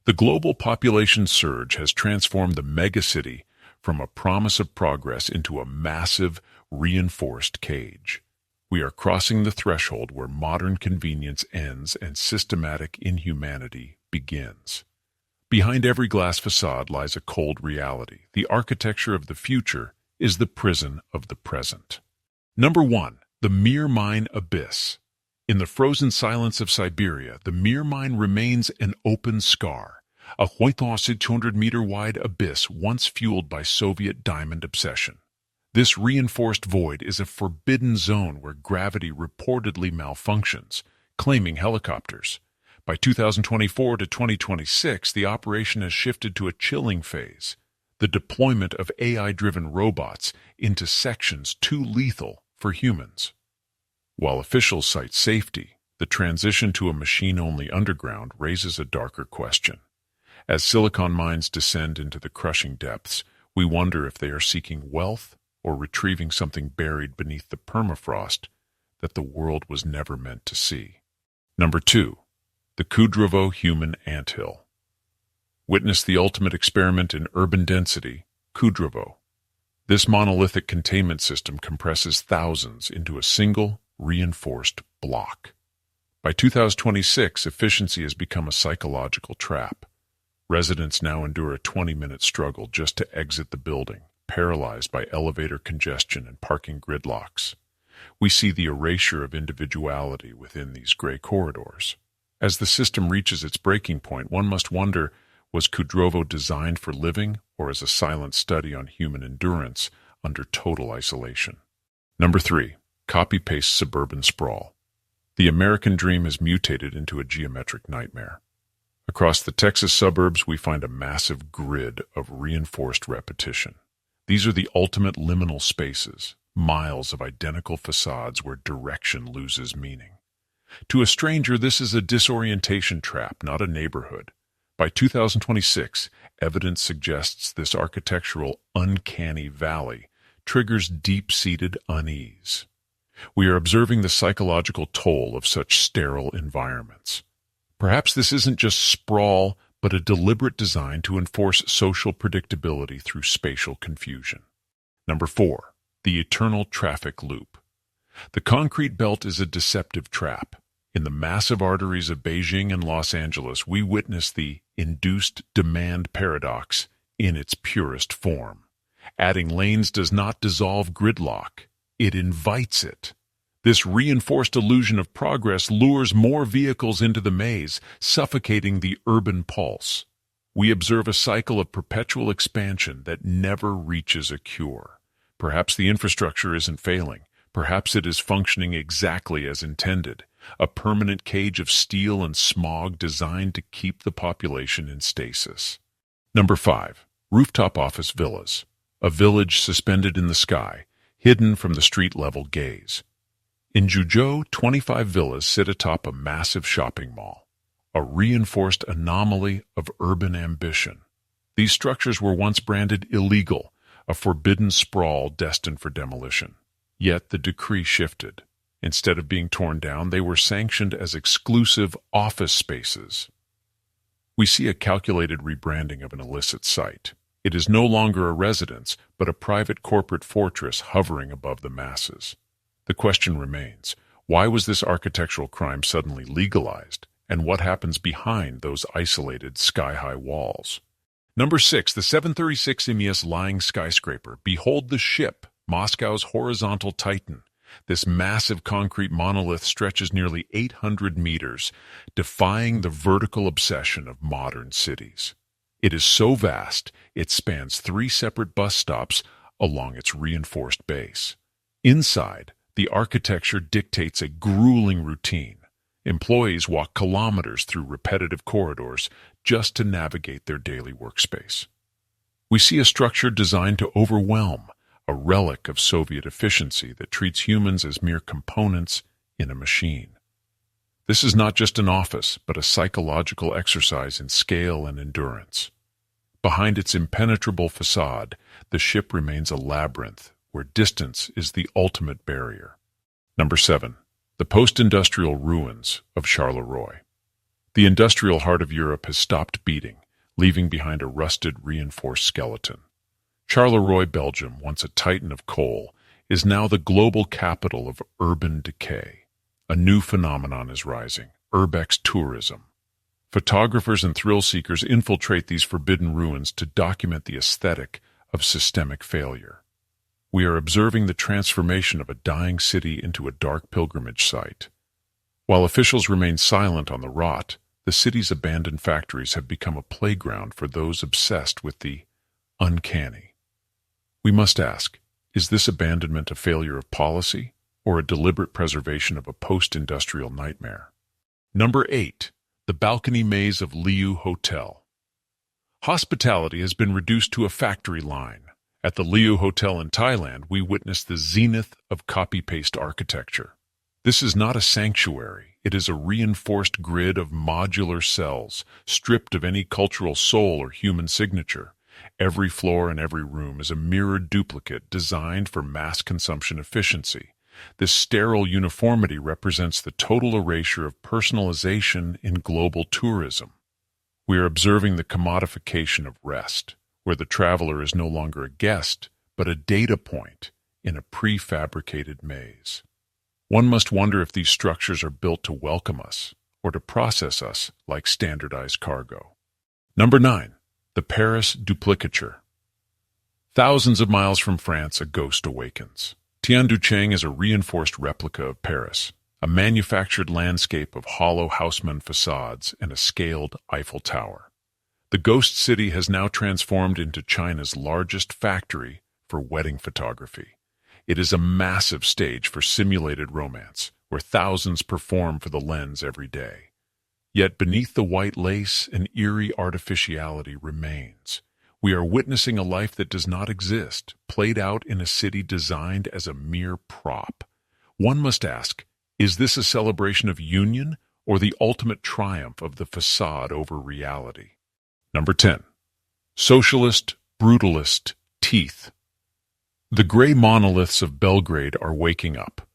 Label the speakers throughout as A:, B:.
A: The global population surge has transformed the megacity from a promise of progress into a massive, reinforced cage. We are crossing the threshold where modern convenience ends and systematic inhumanity begins. Behind every glass facade lies a cold reality. The architecture of the future is the prison of the present. Number 1. The Mir Mine Abyss. In the frozen silence of Siberia, the Mir Mine remains an open scar, a 1,200-meter-wide abyss once fueled by Soviet diamond obsession. This reinforced void is a forbidden zone where gravity reportedly malfunctions, claiming helicopters. By 2024 to 2026, the operation has shifted to a chilling phase, the deployment of AI-driven robots into sections too lethal for humans. While officials cite safety, the transition to a machine-only underground raises a darker question. As silicon mines descend into the crushing depths, we wonder if they are seeking wealth or retrieving something buried beneath the permafrost that the world was never meant to see. Number 2. The Kudrovo human anthill. Witness the ultimate experiment in urban density, Kudrovo. This monolithic containment system compresses thousands into a single, reinforced block. By 2026, efficiency has become a psychological trap. Residents now endure a 20-minute struggle just to exit the building, paralyzed by elevator congestion and parking gridlocks. We see the erasure of individuality within these gray corridors. As the system reaches its breaking point, one must wonder, was Kudrovo designed for living or as a silent study on human endurance under total isolation? Number 3. Copy-paste suburban sprawl. The American dream has mutated into a geometric nightmare. Across the Texas suburbs, we find a massive grid of reinforced repetition. These are the ultimate liminal spaces, miles of identical facades where direction loses meaning. To a stranger, this is a disorientation trap, not a neighborhood. By 2026, evidence suggests this architectural uncanny valley triggers deep-seated unease. We are observing the psychological toll of such sterile environments. Perhaps this isn't just sprawl, but a deliberate design to enforce social predictability through spatial confusion. Number 4. The eternal traffic loop. The concrete belt is a deceptive trap. In the massive arteries of Beijing and Los Angeles, we witness the induced demand paradox in its purest form. Adding lanes does not dissolve gridlock. It invites it. This reinforced illusion of progress lures more vehicles into the maze, suffocating the urban pulse. We observe a cycle of perpetual expansion that never reaches a cure. Perhaps the infrastructure isn't failing. Perhaps it is functioning exactly as intended, a permanent cage of steel and smog designed to keep the population in stasis. Number 5. Rooftop office villas. A village suspended in the sky, hidden from the street-level gaze. In Zhuzhou, 25 villas sit atop a massive shopping mall, a reinforced anomaly of urban ambition. These structures were once branded illegal, a forbidden sprawl destined for demolition. Yet the decree shifted. Instead of being torn down, they were sanctioned as exclusive office spaces. We see a calculated rebranding of an illicit site. It is no longer a residence, but a private corporate fortress hovering above the masses. The question remains, why was this architectural crime suddenly legalized, and what happens behind those isolated sky-high walls? Number 6. The 736 IMS lying skyscraper. Behold the ship, Moscow's horizontal titan. This massive concrete monolith stretches nearly 800 meters, defying the vertical obsession of modern cities. It is so vast, it spans 3 separate bus stops along its reinforced base. Inside, the architecture dictates a grueling routine. Employees walk kilometers through repetitive corridors just to navigate their daily workspace. We see a structure designed to overwhelm, a relic of Soviet efficiency that treats humans as mere components in a machine. This is not just an office, but a psychological exercise in scale and endurance. Behind its impenetrable facade, the ship remains a labyrinth where distance is the ultimate barrier. Number 7. The post-industrial ruins of Charleroi. The industrial heart of Europe has stopped beating, leaving behind a rusted, reinforced skeleton. Charleroi, Belgium, once a titan of coal, is now the global capital of urban decay. A new phenomenon is rising: urbex tourism. Photographers and thrill-seekers infiltrate these forbidden ruins to document the aesthetic of systemic failure. We are observing the transformation of a dying city into a dark pilgrimage site. While officials remain silent on the rot, the city's abandoned factories have become a playground for those obsessed with the uncanny. We must ask, is this abandonment a failure of policy or a deliberate preservation of a post-industrial nightmare? Number 8. The balcony maze of Liu Hotel. Hospitality has been reduced to a factory line. At the Liu Hotel in Thailand, we witness the zenith of copy-paste architecture. This is not a sanctuary. It is a reinforced grid of modular cells, stripped of any cultural soul or human signature. Every floor and every room is a mirrored duplicate designed for mass consumption efficiency. This sterile uniformity represents the total erasure of personalization in global tourism. We are observing the commodification of rest, where the traveler is no longer a guest, but a data point in a prefabricated maze. One must wonder if these structures are built to welcome us or to process us like standardized cargo. Number 9. The Paris Duplicature. Thousands of miles from France, a ghost awakens. Tianducheng is a reinforced replica of Paris, a manufactured landscape of hollow Haussmann facades and a scaled Eiffel Tower. The ghost city has now transformed into China's largest factory for wedding photography. It is a massive stage for simulated romance, where thousands perform for the lens every day. Yet beneath the white lace, an eerie artificiality remains. We are witnessing a life that does not exist, played out in a city designed as a mere prop. One must ask, is this a celebration of union or the ultimate triumph of the facade over reality? Number 10. Socialist, Brutalist, Teeth. The gray monoliths of Belgrade are waking up.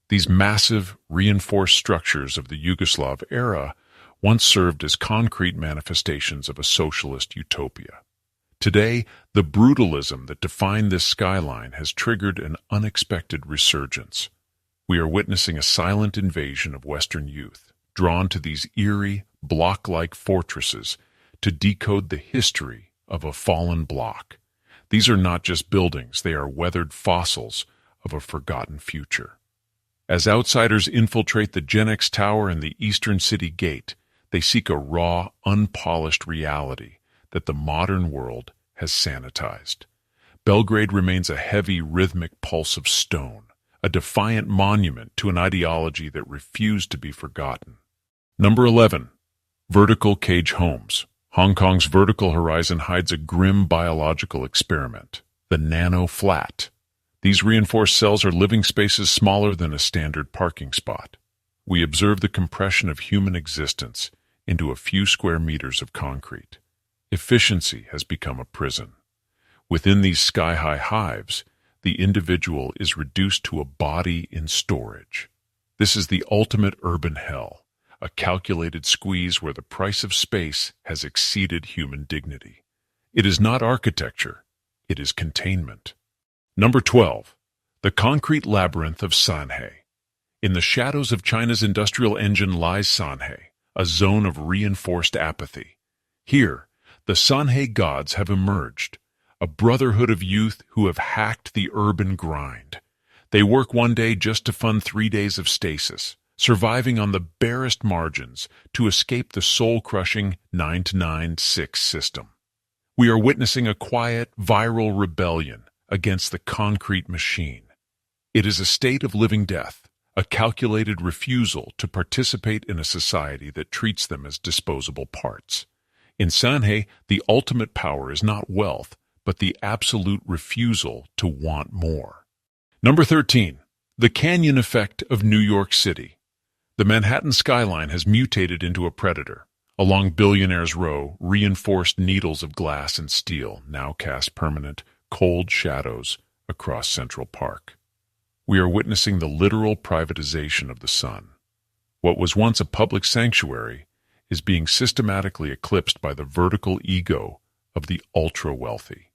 A: These massive, reinforced structures of the Yugoslav era once served as concrete manifestations of a socialist utopia. Today, the brutalism that defined this skyline has triggered an unexpected resurgence. We are witnessing a silent invasion of Western youth, drawn to these eerie, block-like fortresses to decode the history of a fallen block. These are not just buildings, they are weathered fossils of a forgotten future. As outsiders infiltrate the Gen X Tower and the Eastern City Gate, they seek a raw, unpolished reality that the modern world has sanitized. Belgrade remains a heavy, rhythmic pulse of stone, a defiant monument to an ideology that refused to be forgotten. Number 11. Vertical cage homes. Hong Kong's vertical horizon hides a grim biological experiment, the nano flat. These reinforced cells are living spaces smaller than a standard parking spot. We observe the compression of human existence into a few square meters of concrete. Efficiency has become a prison. Within these sky-high hives, the individual is reduced to a body in storage. This is the ultimate urban hell, a calculated squeeze where the price of space has exceeded human dignity. It is not architecture, it is containment. Number 12. The concrete labyrinth of Sanhe. In the shadows of China's industrial engine lies Sanhe, a zone of reinforced apathy. Here, the Sanhe gods have emerged, a brotherhood of youth who have hacked the urban grind. They work one day just to fund 3 days of stasis, surviving on the barest margins to escape the soul-crushing 9-to-9-6 system. We are witnessing a quiet, viral rebellion against the concrete machine. It is a state of living death, a calculated refusal to participate in a society that treats them as disposable parts. In Sanhe, the ultimate power is not wealth, but the absolute refusal to want more. Number 13. The canyon effect of New York City. The Manhattan skyline has mutated into a predator. Along Billionaire's Row, reinforced needles of glass and steel now cast permanent, cold shadows across Central Park. We are witnessing the literal privatization of the sun. What was once a public sanctuary is being systematically eclipsed by the vertical ego of the ultra-wealthy.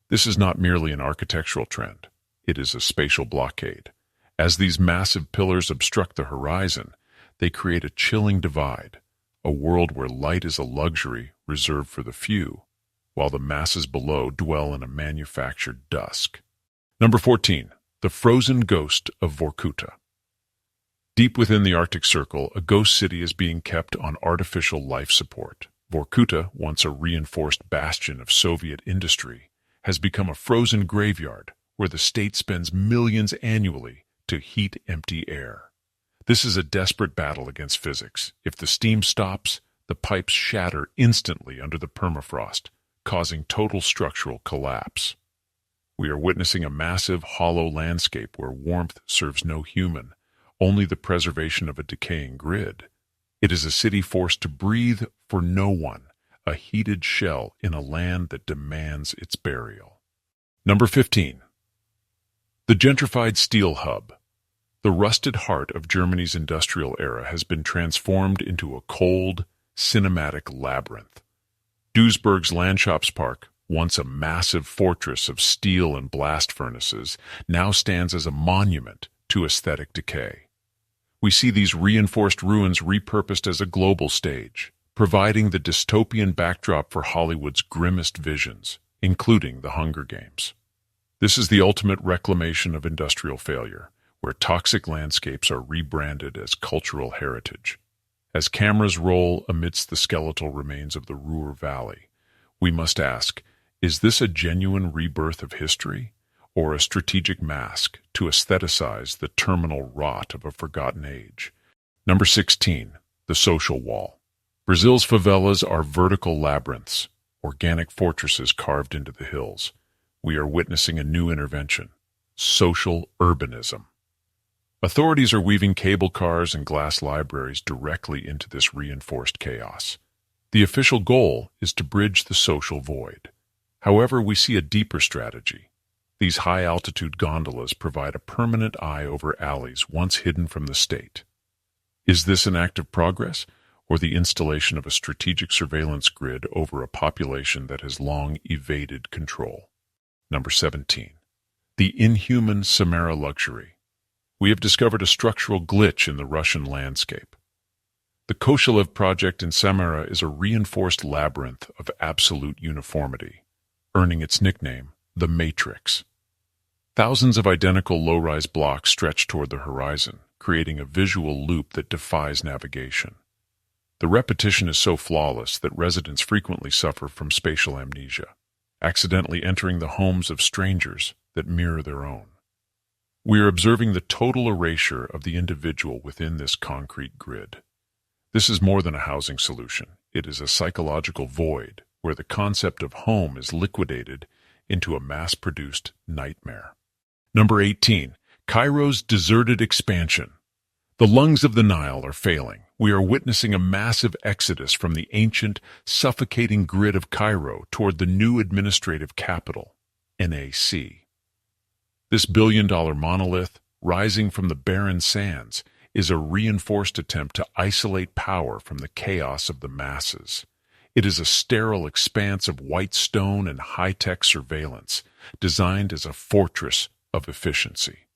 A: This is not merely an architectural trend. It is a spatial blockade. As these massive pillars obstruct the horizon, they create a chilling divide, a world where light is a luxury reserved for the few, while the masses below dwell in a manufactured dusk. Number 14. The frozen ghost of Vorkuta. Deep within the Arctic Circle, a ghost city is being kept on artificial life support. Vorkuta, once a reinforced bastion of Soviet industry, has become a frozen graveyard where the state spends millions annually to heat empty air. This is a desperate battle against physics. If the steam stops, the pipes shatter instantly under the permafrost, causing total structural collapse. We are witnessing a massive, hollow landscape where warmth serves no human, only the preservation of a decaying grid. It is a city forced to breathe for no one, a heated shell in a land that demands its burial. Number 15. The gentrified steel hub. The rusted heart of Germany's industrial era has been transformed into a cold, cinematic labyrinth. Duisburg's Landschaftspark, once a massive fortress of steel and blast furnaces, now stands as a monument to aesthetic decay. We see these reinforced ruins repurposed as a global stage, providing the dystopian backdrop for Hollywood's grimmest visions, including the Hunger Games. This is the ultimate reclamation of industrial failure, where toxic landscapes are rebranded as cultural heritage. As cameras roll amidst the skeletal remains of the Ruhr Valley, we must ask, is this a genuine rebirth of history, or a strategic mask to aestheticize the terminal rot of a forgotten age? Number 16. The social wall. Brazil's favelas are vertical labyrinths, organic fortresses carved into the hills. We are witnessing a new intervention: social urbanism. Authorities are weaving cable cars and glass libraries directly into this reinforced chaos. The official goal is to bridge the social void. However, we see a deeper strategy. These high-altitude gondolas provide a permanent eye over alleys once hidden from the state. Is this an act of progress, or the installation of a strategic surveillance grid over a population that has long evaded control? Number 17. The inhuman Samara luxury. We have discovered a structural glitch in the Russian landscape. The Koshalev project in Samara is a reinforced labyrinth of absolute uniformity, earning its nickname, the Matrix. Thousands of identical low-rise blocks stretch toward the horizon, creating a visual loop that defies navigation. The repetition is so flawless that residents frequently suffer from spatial amnesia, accidentally entering the homes of strangers that mirror their own. We are observing the total erasure of the individual within this concrete grid. This is more than a housing solution. It is a psychological void where the concept of home is liquidated into a mass-produced nightmare. Number 18. Cairo's deserted expansion. The lungs of the Nile are failing. We are witnessing a massive exodus from the ancient, suffocating grid of Cairo toward the new administrative capital, NAC. This billion-dollar monolith, rising from the barren sands, is a reinforced attempt to isolate power from the chaos of the masses. It is a sterile expanse of white stone and high-tech surveillance, designed as a fortress of efficiency.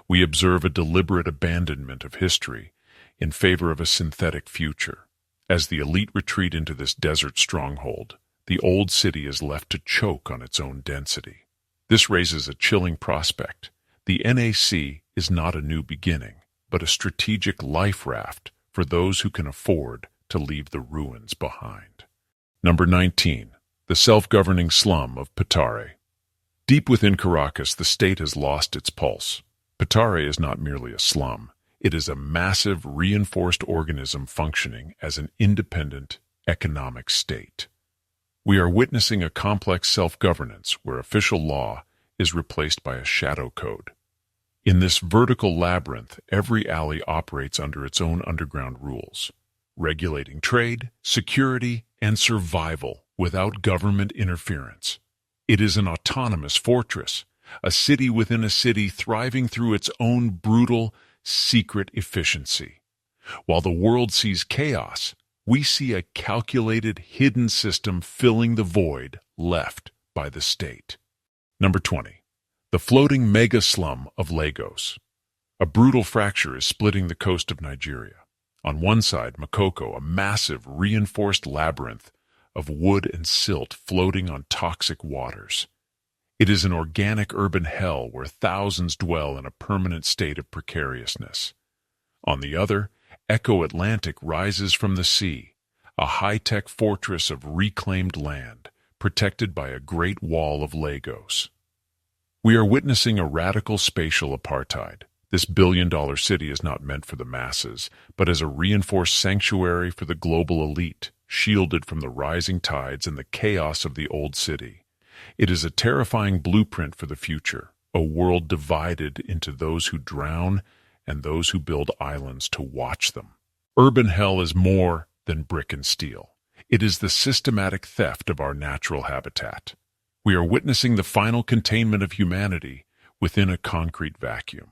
A: We observe a deliberate abandonment of history in favor of a synthetic future. As the elite retreat into this desert stronghold, the old city is left to choke on its own density. This raises a chilling prospect. The NAC is not a new beginning, but a strategic life raft for those who can afford to leave the ruins behind. Number 19. The self-governing slum of Petare. Deep within Caracas, the state has lost its pulse. Petare is not merely a slum. It is a massive, reinforced organism functioning as an independent economic state. We are witnessing a complex self-governance where official law is replaced by a shadow code. In this vertical labyrinth, every alley operates under its own underground rules, regulating trade, security, and survival without government interference. It is an autonomous fortress, a city within a city thriving through its own brutal, secret efficiency. While the world sees chaos, We see a calculated, hidden system filling the void left by the state. Number 20. The floating mega-slum of Lagos. A brutal fracture is splitting the coast of Nigeria. On one side, Makoko, a massive, reinforced labyrinth of wood and silt floating on toxic waters. It is an organic urban hell where thousands dwell in a permanent state of precariousness. On the other, Echo Atlantic rises from the sea, a high-tech fortress of reclaimed land, protected by a great wall of Lagos. We are witnessing a radical spatial apartheid. This billion-dollar city is not meant for the masses, but as a reinforced sanctuary for the global elite, shielded from the rising tides and the chaos of the old city. It is a terrifying blueprint for the future, a world divided into those who drown and those who build islands to watch them. Urban hell is more than brick and steel. It is the systematic theft of our natural habitat. We are witnessing the final containment of humanity within a concrete vacuum.